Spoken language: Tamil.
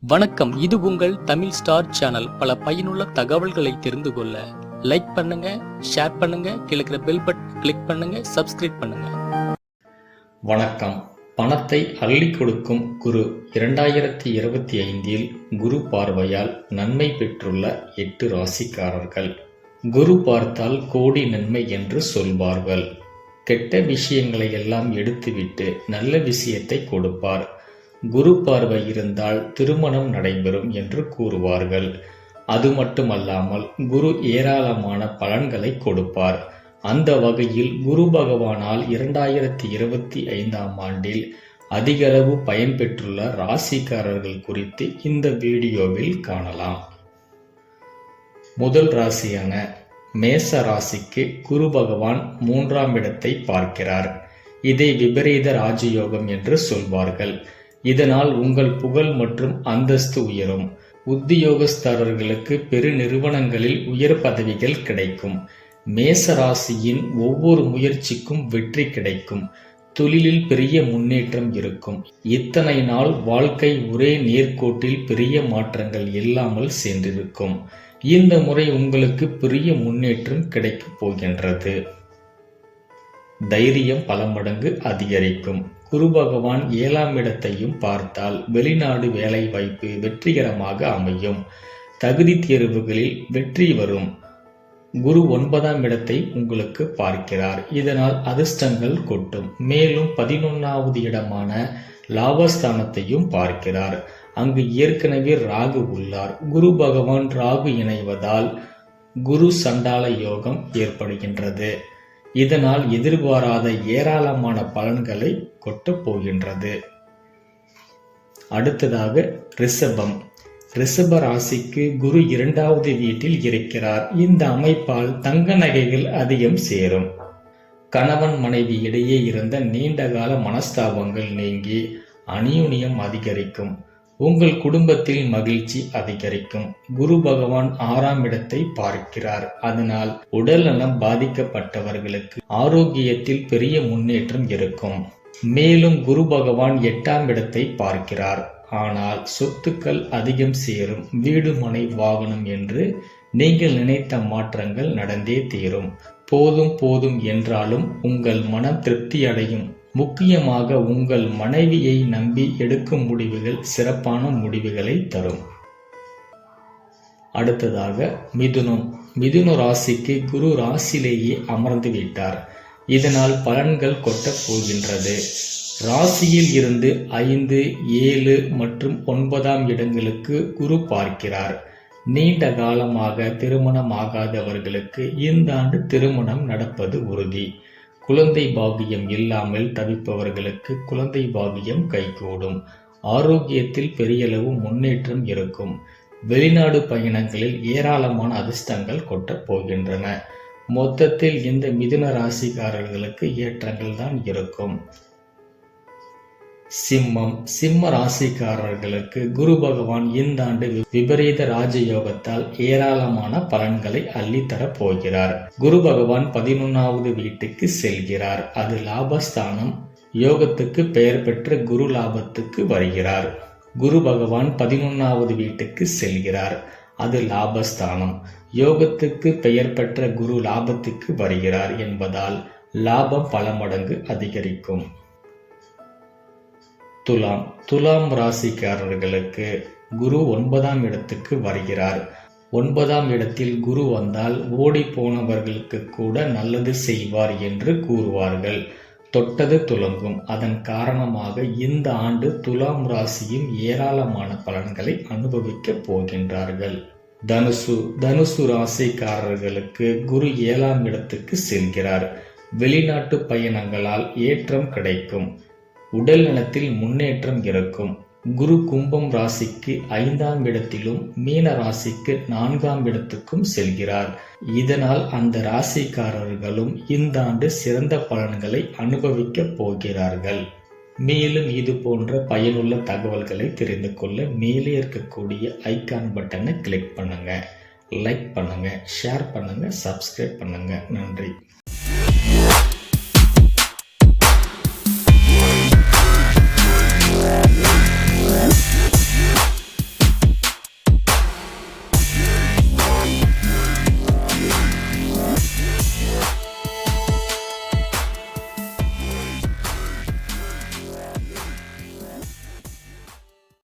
வணக்கம். இது உங்கள் தமிழ் ஸ்டார் சேனல். பல பயனுள்ள தகவல்களை தெரிந்து கொள்ள லைக் பண்ணுங்க, ஷேர் பண்ணுங்க, கிழக்கிற பெல் பட்டன் கிளிக் பண்ணுங்க, சப்ஸ்கிரைப் பண்ணுங்க. வணக்கம். பணத்தை அள்ளி கொடுக்கும் குரு 2025 குரு பார்வையால் நன்மை பெற்றுள்ள 8 ராசிக்காரர்கள். குரு பார்த்தால் கோடி நன்மை என்று சொல்வார்கள். கெட்ட விஷயங்களை எல்லாம் எடுத்துவிட்டு நல்ல விஷயத்தை கொடுப்பார். குரு பார்வை இருந்தால் திருமணம் நடைபெறும் என்று கூறுவார்கள். அது மட்டுமல்லாமல் குரு ஏராளமான பலன்களை கொடுப்பார். அந்த வகையில் குரு பகவானால் 2025 ஆண்டில் அதிகளவு பயன்பெற்றுள்ள ராசிக்காரர்கள் குறித்து இந்த வீடியோவில் காணலாம். முதல் ராசியான மேச ராசிக்கு குரு பகவான் 3ஆம் இடத்தை பார்க்கிறார். இதை விபரீத ராஜயோகம் என்று சொல்வார்கள். இதனால் உங்கள் புகழ் மற்றும் அந்தஸ்து உயரும். உத்தியோகஸ்தரர்களுக்கு பெரு நிறுவனங்களில் உயர் பதவிகள் கிடைக்கும். மேச ராசியின் ஒவ்வொரு முயற்சிக்கும் வெற்றி கிடைக்கும். தொழிலில் பெரிய முன்னேற்றம் இருக்கும். இத்தனை நாள் வாழ்க்கை ஒரே நேர்கோட்டில் பெரிய மாற்றங்கள் இல்லாமல் சென்றிருக்கும். இந்த முறை உங்களுக்கு பெரிய முன்னேற்றம் கிடைக்கப் போகின்றது. தைரியம் பல மடங்கு அதிகரிக்கும். குரு பகவான் 7ஆம் இடத்தையும் பார்த்தால் வெளிநாடு வேலை வாய்ப்பு வெற்றிகரமாக அமையும். தகுதி தேர்வுகளில் வெற்றி வரும். குரு 9ஆம் இடத்தை உங்களுக்கு பார்க்கிறார். இதனால் அதிர்ஷ்டங்கள் கொட்டும். மேலும் 11வது இடமான லாபஸ்தானத்தையும் பார்க்கிறார். அங்கு ஏற்கனவே ராகு உள்ளார். குரு பகவான் ராகு இணைவதால் குரு சண்டால யோகம் ஏற்படுகின்றது. இதனால் எதிர்பாராத ஏராளமான பலன்களை கொட்டப் போகின்றது. அடுத்ததாக ரிஷபம். ரிஷப ராசிக்கு குரு 2வது வீட்டில் இருக்கிறார். இந்த அமைப்பால் தங்க நகைகள் அதிகம் சேரும். கணவன் மனைவி இடையே இருந்த நீண்டகால மனஸ்தாபங்கள் நீங்கி அந்யோன்யம் அதிகரிக்கும். உங்கள் குடும்பத்தில் மகிழ்ச்சி அதிகரிக்கும். குரு பகவான் 6ஆம் இடத்தை பார்க்கிறார். அதனால் உடல் நலம் பாதிக்கப்பட்டவர்களுக்கு ஆரோக்கியத்தில் பெரிய முன்னேற்றம் இருக்கும். மேலும் குரு பகவான் 8ஆம் இடத்தை பார்க்கிறார். ஆனால் சொத்துக்கள் அதிகம் சேரும். வீடு மனை வாகனம் என்று நீங்கள் நினைத்த மாற்றங்கள் நடந்தே தீரும். போதும் போதும் என்றாலும் உங்கள் மனம் திருப்தி அடையும். முக்கியமாக உங்கள் மனைவியை நம்பி எடுக்கும் முடிவுகள் சிறப்பான முடிவுகளை தரும். அடுத்ததாக மிதுனம். மிதுன ராசிக்கு குரு ராசியிலேயே அமர்ந்து விட்டார். இதனால் பலன்கள் கொட்டப் போகின்றது. ராசியில் இருந்து 5, 7 மற்றும் 9ஆம் இடங்களுக்கு குரு பார்க்கிறார். நீண்ட காலமாக திருமணமாகாதவர்களுக்கு இந்த ஆண்டு திருமணம் நடப்பது உறுதி. குழந்தை பாகியம் இல்லாமல் தவிப்பவர்களுக்கு குழந்தை பாகியம் கைகூடும். ஆரோக்கியத்தில் பெரியளவு முன்னேற்றம் இருக்கும். வெளிநாடு பயணங்களில் ஏராளமான அதிர்ஷ்டங்கள் கொட்டப் போகின்றன. மொத்தத்தில் இந்த மிதுன ராசிக்காரர்களுக்கு ஏற்றங்கள் தான் இருக்கும். சிம்மம். சிம்ம ராசிக்காரர்களுக்கு குரு பகவான் இந்த ஆண்டு விபரீத ராஜயோகத்தால் ஏராளமான பலன்களை அள்ளித்தரப் போகிறார். குரு பகவான் 11வது வீட்டுக்கு செல்கிறார். அது லாபஸ்தானம். யோகத்துக்கு பெயர் பெற்ற குரு லாபத்துக்கு வருகிறார். குரு பகவான் 11வது வீட்டுக்கு செல்கிறார். அது லாபஸ்தானம். யோகத்துக்கு பெயர் பெற்ற குரு லாபத்துக்கு வருகிறார் என்பதால் லாபம் பல மடங்கு அதிகரிக்கும். துலாம். துலாம் ராசிக்காரர்களுக்கு குரு 9ஆம் இடத்துக்கு வருகிறார். 9ஆம் இடத்தில் குரு வந்தால் ஓடி போனவர்களுக்கு கூட நல்லது செய்வார் என்று கூறுவார்கள். தொட்டது துலங்கும். அதன் காரணமாக இந்த ஆண்டு துலாம் ராசியும் ஏராளமான பலன்களை அனுபவிக்க போகின்றார்கள். தனுசு. தனுசு ராசிக்காரர்களுக்கு குரு 7ஆம் இடத்துக்கு செல்கிறார். வெளிநாட்டு பயணங்களால் ஏற்றம் கிடைக்கும். உடல் நலத்தில் முன்னேற்றம் இருக்கும். குரு கும்பம் ராசிக்கு 5ஆம் இடத்திலும் மீன ராசிக்கு 4ஆம் இடத்துக்கும் செல்கிறார். இதனால் அந்த ராசிக்காரர்களும் இந்த ஆண்டு சிறந்த பலன்களை அனுபவிக்க போகிறார்கள். மேலும் இது போன்ற பயனுள்ள தகவல்களை தெரிந்து கொள்ள மேலே இருக்கக்கூடிய ஐகான் பட்டனை கிளிக் பண்ணுங்க, லைக் பண்ணுங்க, ஷேர் பண்ணுங்க, சப்ஸ்கிரைப் பண்ணுங்க. நன்றி.